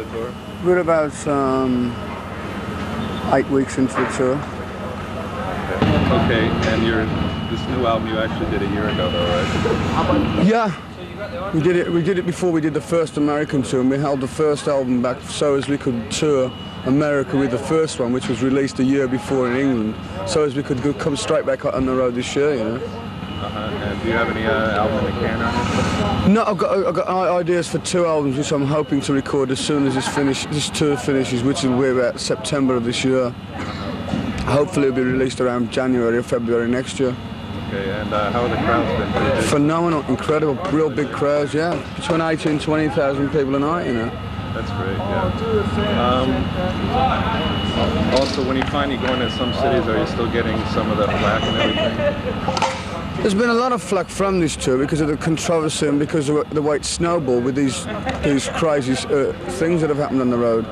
the tour? We're about 8 weeks into the tour. Okay, and this new album you actually did a year ago, though, right? Yeah, we did it. We did it before we did the first American tour, and we held the first album back so as we could tour America with the first one, which was released a year before in England, so as we could come straight back on the road this year, you know. And do you have any album in the can on it? No, I've got ideas for 2 albums, which I'm hoping to record as soon as this tour finishes, which will be about September of this year. Hopefully it'll be released around January or February next year. Okay, and how have the crowds been? Phenomenal, incredible, real big crowds, yeah. Between 18,000 and 20,000 people a night, you know. That's great, yeah. Also, when you finally go into some cities, are you still getting some of the flack and everything? There's been a lot of flack from this tour because of the controversy and because of the way it snowballed with these crazy things that have happened on the road.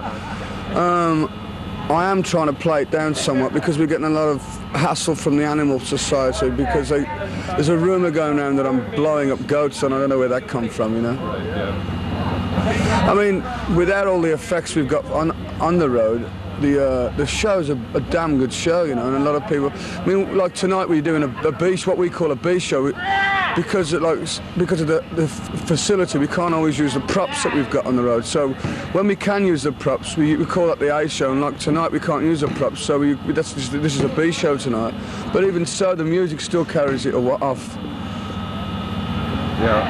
I am trying to play it down somewhat because we're getting a lot of hassle from the Animal Society because there's a rumour going around that I'm blowing up goats, and I don't know where that come from, you know. Right, yeah. I mean, without all the effects we've got on the road, the show's a damn good show, you know, and a lot of people. I mean, like tonight we're doing a B, what we call a B show, because of the facility, we can't always use the props that we've got on the road. So when we can use the props, we call that the A show. And like tonight, we can't use the props, so this is a B show tonight. But even so, the music still carries it off. Yeah.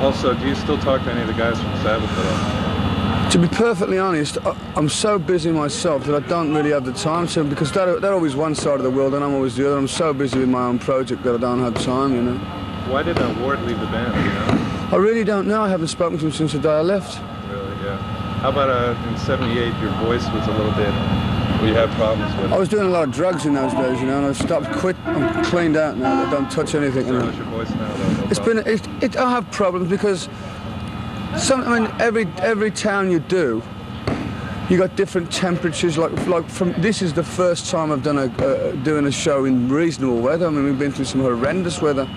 Also, do you still talk to any of the guys from Sabbath at all? To be perfectly honest, I'm so busy myself that I don't really have the time to, because they're always one side of the world and I'm always the other. I'm so busy with my own project that I don't have time, you know. Why did Ward leave the band, you know? I really don't know. I haven't spoken to him since the day I left. Really, yeah. How about in '78, your voice was a little bit, you had problems with it? I was doing a lot of drugs in those days, you know, and I I'm cleaned out now. I don't touch anything, you know. How's your voice now, though? I have problems because every town you do, you got different temperatures. This is the first time I've done doing a show in reasonable weather. I mean, we've been through some horrendous weather.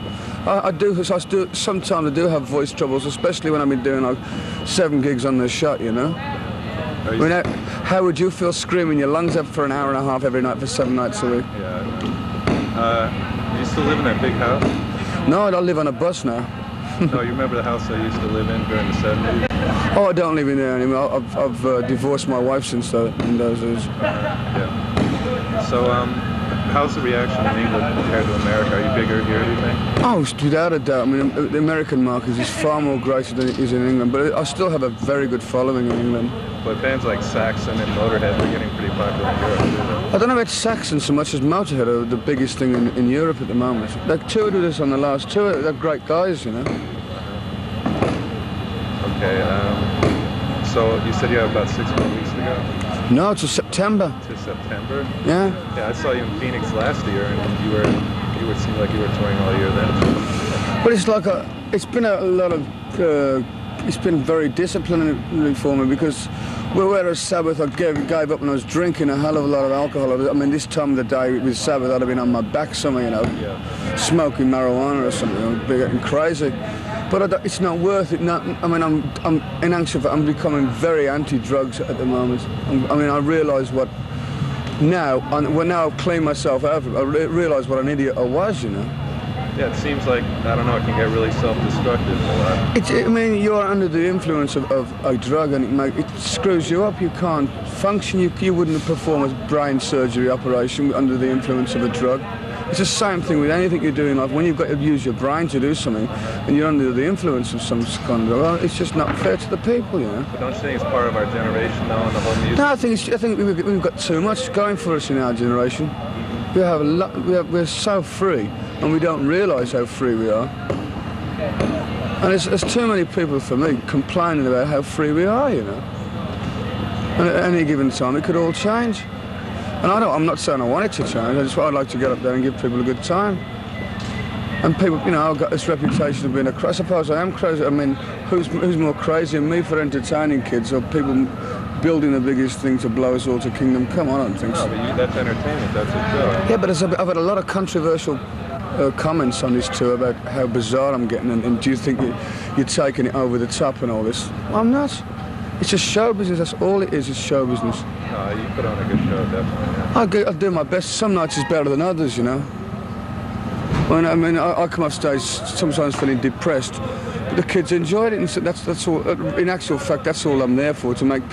Sometimes I do have voice troubles, especially when I've been doing like 7 gigs on the shot, you know. I mean, how would you feel screaming your lungs up for an hour and a half every night for 7 nights a week? Yeah. Do you still live in that big house? No, I don't live on a bus now. No, you remember the house I used to live in during the '70s? Oh, I don't live in there anymore. I've divorced my wife since in those days. Yeah. So, how's the reaction in England compared to America? Are you bigger here, do you think? Oh, without a doubt. I mean, the American market is far more greater than it is in England, but I still have a very good following in England. But bands like Saxon and Motorhead are getting pretty popular in Europe, too. I don't know about Saxon so much as Motorhead are the biggest thing in Europe at the moment. They toured with us on the last tour. They're great guys, you know. Okay, so you said you have about 6 more weeks to go? No, to September. To September? Yeah. Yeah, I saw you in Phoenix last year, and you seemed like you were touring all year then. But it's been a lot of, it's been very disciplinary for me because whereas Sabbath I gave up when I was drinking a hell of a lot of alcohol. I mean, this time of the day with Sabbath I'd have been on my back somewhere, you know, smoking marijuana or something, you know, getting crazy. But it's not worth it. I'm becoming very anti-drugs at the moment. I realise what now. When I've cleaned myself out, I realise what an idiot I was. You know. Yeah, it seems like it can get really self-destructive a lot. You're under the influence of a drug, and it screws you up. You can't function. You wouldn't perform a brain surgery operation under the influence of a drug. It's the same thing with anything you do in life. When you've got to use your brain to do something, and you're under the influence of some kind of drug, it's just not fair to the people, you know. But don't you think it's part of our generation now, and the whole music? No, I think we've got too much going for us in our generation. We have a lot. We're so free, and we don't realise how free we are. And there's too many people, for me, complaining about how free we are, you know. And at any given time, it could all change. And I'm not saying I want it to change. I'd like to get up there and give people a good time. And people, you know, I've got this reputation of being I suppose I am crazy. I mean, who's more crazy than me for entertaining kids or people building the biggest thing to blow us all to kingdom come? I don't think so. No, but that's entertainment. That's a show. Yeah, but I've had a lot of controversial comments on this tour about how bizarre I'm getting, and do you think you're taking it over the top and all this? Well, I'm not. It's just show business. That's all it is show business. No, you put on a good show, definitely. Yeah. I do my best. Some nights is better than others, you know. When I mean, I come off stage sometimes feeling depressed, but the kids enjoyed it, and so that's all. In actual fact, that's all I'm there for, to make people